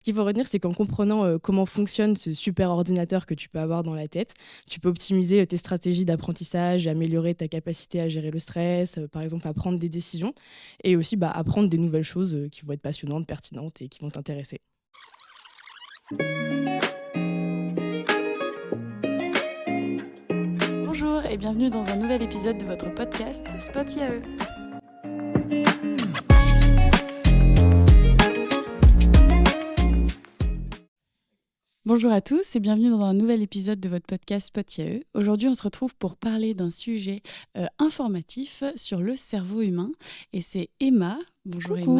Ce qu'il faut retenir, c'est qu'en comprenant comment fonctionne ce super ordinateur que tu peux avoir dans la tête, tu peux optimiser tes stratégies d'apprentissage, améliorer ta capacité à gérer le stress, par exemple à prendre des décisions, et aussi apprendre des nouvelles choses qui vont être passionnantes, pertinentes et qui vont t'intéresser. Bonjour et bienvenue dans un nouvel épisode de votre podcast Spot IAE. Bonjour à tous et bienvenue dans un nouvel épisode de votre podcast Spot IAE. Aujourd'hui, on se retrouve pour parler d'un sujet informatif sur le cerveau humain et c'est Emma. Bonjour Coucou.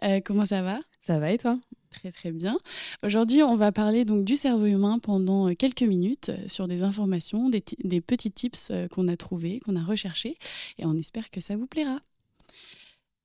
Emma. Comment ça va ? Ça va et toi? Très très bien. Aujourd'hui, on va parler donc du cerveau humain pendant quelques minutes sur des informations, des petits tips qu'on a trouvés, qu'on a recherchés et on espère que ça vous plaira.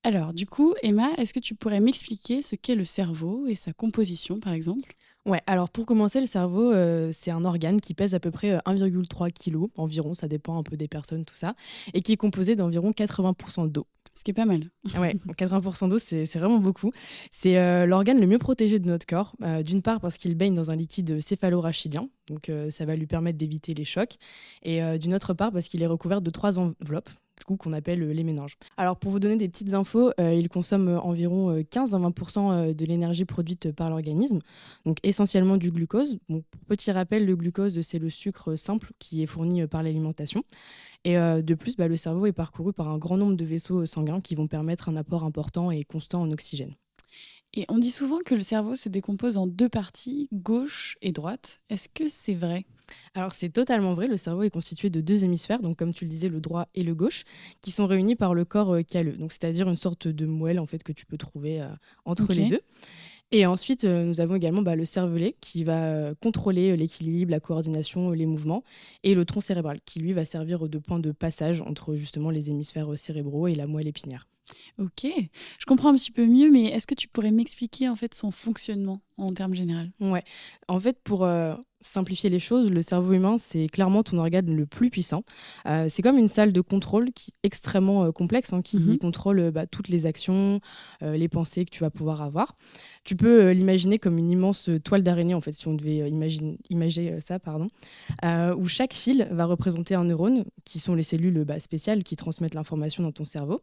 Alors, du coup, Emma, est-ce que tu pourrais m'expliquer ce qu'est le cerveau et sa composition, par exemple ? Ouais, alors pour commencer, le cerveau, c'est un organe qui pèse à peu près 1,3 kg environ, ça dépend un peu des personnes, tout ça, et qui est composé d'environ 80% d'eau. Ce qui est pas mal. Ah ouais, 80% d'eau, c'est vraiment beaucoup. C'est l'organe le mieux protégé de notre corps, d'une part parce qu'il baigne dans un liquide céphalorachidien, donc ça va lui permettre d'éviter les chocs, et d'une autre part parce qu'il est recouvert de 3 enveloppes, du coup, qu'on appelle les méninges. Alors pour vous donner des petites infos, il consomme environ 15 à 20% de l'énergie produite par l'organisme, donc essentiellement du glucose. Donc, pour petit rappel, le glucose, c'est le sucre simple qui est fourni par l'alimentation. Et de plus, le cerveau est parcouru par un grand nombre de vaisseaux sanguins qui vont permettre un apport important et constant en oxygène. Et on dit souvent que le cerveau se décompose en deux parties, gauche et droite. Est-ce que c'est vrai ? Alors c'est totalement vrai, le cerveau est constitué de deux hémisphères, donc comme tu le disais, le droit et le gauche, qui sont réunis par le corps calleux, donc c'est-à-dire une sorte de moelle en fait que tu peux trouver entre Ok. les deux. Et ensuite, nous avons également le cervelet qui va contrôler l'équilibre, la coordination, les mouvements, et le tronc cérébral qui lui va servir de point de passage entre justement les hémisphères cérébraux et la moelle épinière. Ok, je comprends un petit peu mieux, mais est-ce que tu pourrais m'expliquer en fait son fonctionnement en termes généraux ? Ouais. En fait, pour simplifier les choses, le cerveau humain, c'est clairement ton organe le plus puissant. C'est comme une salle de contrôle qui est extrêmement complexe, hein, qui Mhm. contrôle toutes les actions, les pensées que tu vas pouvoir avoir. Tu peux l'imaginer comme une immense toile d'araignée, en fait, si on devait imager ça, pardon, où chaque fil va représenter un neurone, qui sont les cellules spéciales qui transmettent l'information dans ton cerveau.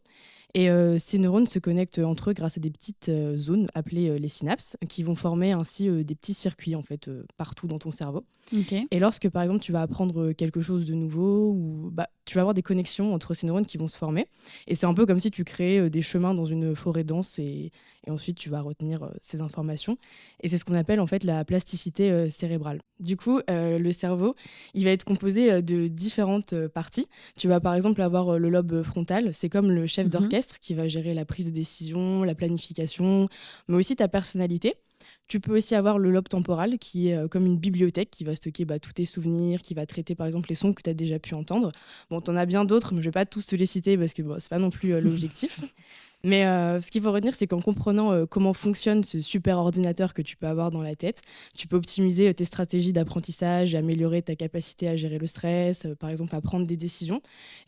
Et ces neurones se connectent entre eux grâce à des petites zones appelées les synapses, qui vont former ainsi des petits circuits en fait partout dans ton cerveau. Ok. Et lorsque par exemple tu vas apprendre quelque chose de nouveau, ou tu vas avoir des connexions entre ces neurones qui vont se former. Et c'est un peu comme si tu créais des chemins dans une forêt dense, et ensuite tu vas retenir ces informations. Et c'est ce qu'on appelle en fait la plasticité cérébrale. Du coup, le cerveau, il va être composé de différentes parties. Tu vas par exemple avoir le lobe frontal, c'est comme le chef Mhm. d'orchestre qui va gérer la prise de décision, la planification, mais aussi ta personnalité. Tu peux aussi avoir le lobe temporal qui est comme une bibliothèque qui va stocker tous tes souvenirs, qui va traiter par exemple les sons que tu as déjà pu entendre. Bon, tu en as bien d'autres, mais je vais pas tous te les citer parce que c'est pas non plus l'objectif. Mais ce qu'il faut retenir, c'est qu'en comprenant comment fonctionne ce super ordinateur que tu peux avoir dans la tête, tu peux optimiser tes stratégies d'apprentissage, améliorer ta capacité à gérer le stress, par exemple à prendre des décisions,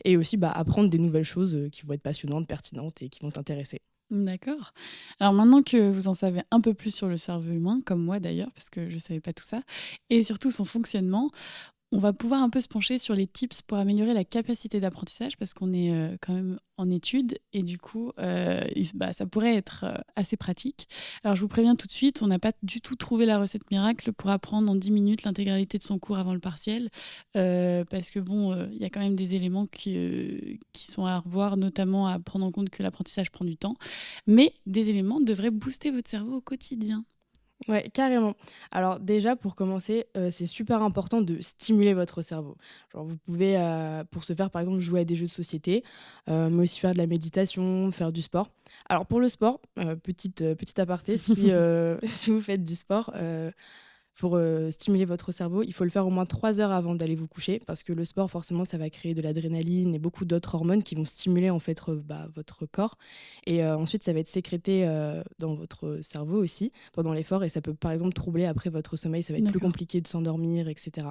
et aussi apprendre des nouvelles choses qui vont être passionnantes, pertinentes et qui vont t'intéresser. D'accord. Alors maintenant que vous en savez un peu plus sur le cerveau humain, comme moi d'ailleurs, parce que je ne savais pas tout ça, et surtout son fonctionnement, on va pouvoir un peu se pencher sur les tips pour améliorer la capacité d'apprentissage parce qu'on est quand même en études et du coup, ça pourrait être assez pratique. Alors, je vous préviens tout de suite, on n'a pas du tout trouvé la recette miracle pour apprendre en 10 minutes l'intégralité de son cours avant le partiel parce que bon, il y a quand même des éléments qui sont à revoir, notamment à prendre en compte que l'apprentissage prend du temps, mais des éléments devraient booster votre cerveau au quotidien. Ouais, carrément. Alors déjà, pour commencer, c'est super important de stimuler votre cerveau. Genre vous pouvez, pour ce faire, par exemple, jouer à des jeux de société, mais aussi faire de la méditation, faire du sport. Alors pour le sport, petit aparté, si, si vous faites du sport, pour stimuler votre cerveau, il faut le faire au moins 3 heures avant d'aller vous coucher parce que le sport, forcément, ça va créer de l'adrénaline et beaucoup d'autres hormones qui vont stimuler en fait votre corps. Et ensuite, ça va être sécrété dans votre cerveau aussi pendant l'effort et ça peut par exemple troubler après votre sommeil. Ça va être plus D'accord. compliqué de s'endormir, etc.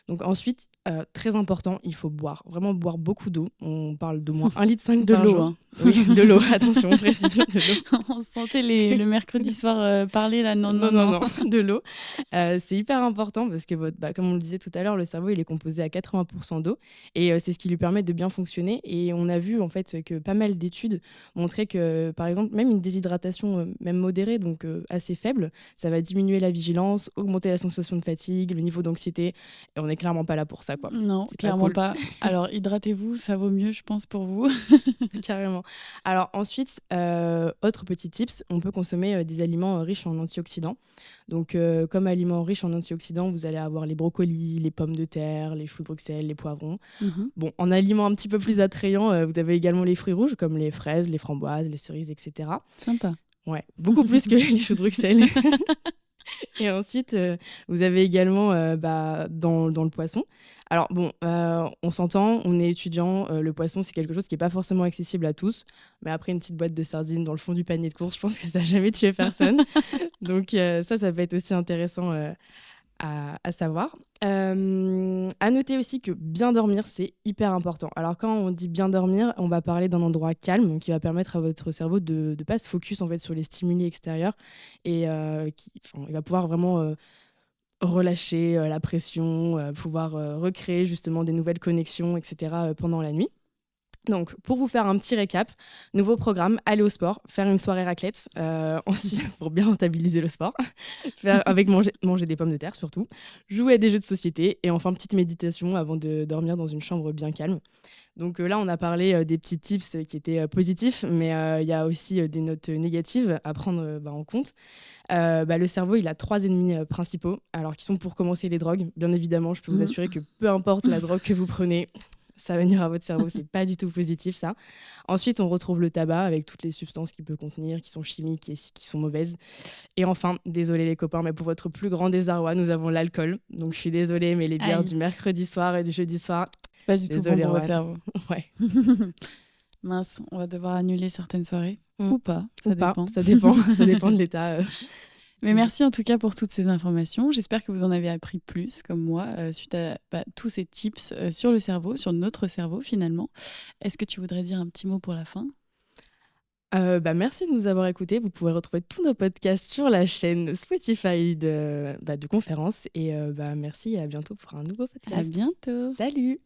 Donc ensuite, très important, il faut boire, vraiment boire beaucoup d'eau. On parle d'au moins 1,5 litre De par l'eau, jour. hein. Oui, de l'eau, attention, précision, de l'eau. On sentait le mercredi soir parler là. Non, non, Non, non, non. non, de l'eau. C'est hyper important parce que, comme on le disait tout à l'heure, le cerveau, il est composé à 80% d'eau et c'est ce qui lui permet de bien fonctionner. Et on a vu en fait que pas mal d'études montraient que, par exemple, même une déshydratation même modérée, donc assez faible, ça va diminuer la vigilance, augmenter la sensation de fatigue, le niveau d'anxiété. Et on n'est clairement pas là pour ça, quoi. Non, C'est pas clairement cool. pas. Alors, hydratez-vous, ça vaut mieux, je pense, pour vous. Carrément. Alors ensuite, autre petit tips, on peut consommer des aliments riches en antioxydants. Donc, comme aliments riches en antioxydants, vous allez avoir les brocolis, les pommes de terre, les choux de Bruxelles, les poivrons. Mhm. Bon, en aliments un petit peu plus attrayants, vous avez également les fruits rouges comme les fraises, les framboises, les cerises, etc. Sympa. Ouais, beaucoup plus que les choux de Bruxelles. Et ensuite, vous avez également dans le poisson. Alors bon, on s'entend, on est étudiant, le poisson c'est quelque chose qui n'est pas forcément accessible à tous, mais après une petite boîte de sardines dans le fond du panier de course, je pense que ça n'a jamais tué personne. Donc ça peut être aussi intéressant à savoir. À noter aussi que bien dormir, c'est hyper important. Alors quand on dit bien dormir, on va parler d'un endroit calme qui va permettre à votre cerveau de ne pas se focus en fait, sur les stimuli extérieurs et il va pouvoir vraiment relâcher la pression, pouvoir recréer justement des nouvelles connexions, etc. Pendant la nuit. Donc, pour vous faire un petit récap, nouveau programme, aller au sport, faire une soirée raclette, ensuite, pour bien rentabiliser le sport, manger des pommes de terre surtout, jouer à des jeux de société et enfin petite méditation avant de dormir dans une chambre bien calme. Donc là, on a parlé des petits tips qui étaient positifs, mais il y a aussi des notes négatives à prendre en compte. Le cerveau, il a 3 ennemis principaux, alors qui sont pour commencer les drogues. Bien évidemment, je peux vous Mhm. assurer que peu importe la drogue que vous prenez, ça va nuire à votre cerveau, c'est pas du tout positif ça. Ensuite, on retrouve le tabac avec toutes les substances qu'il peut contenir, qui sont chimiques et qui sont mauvaises. Et enfin, désolé les copains, mais pour votre plus grand désarroi, nous avons l'alcool. Donc je suis désolée, mais les bières Aïe, du mercredi soir et du jeudi soir, c'est pas du tout bon désolé pour votre Rowan. cerveau. Ouais. Mince, on va devoir annuler certaines soirées. Mm. Ou pas, Ou ça pas, dépend. ça dépend, ça dépend de l'état. Mais merci en tout cas pour toutes ces informations. J'espère que vous en avez appris plus, comme moi, suite à tous ces tips sur le cerveau, sur notre cerveau finalement. Est-ce que tu voudrais dire un petit mot pour la fin? Merci de nous avoir écoutés. Vous pouvez retrouver tous nos podcasts sur la chaîne Spotify de conférences. Et merci et à bientôt pour un nouveau À podcast. bientôt! Salut!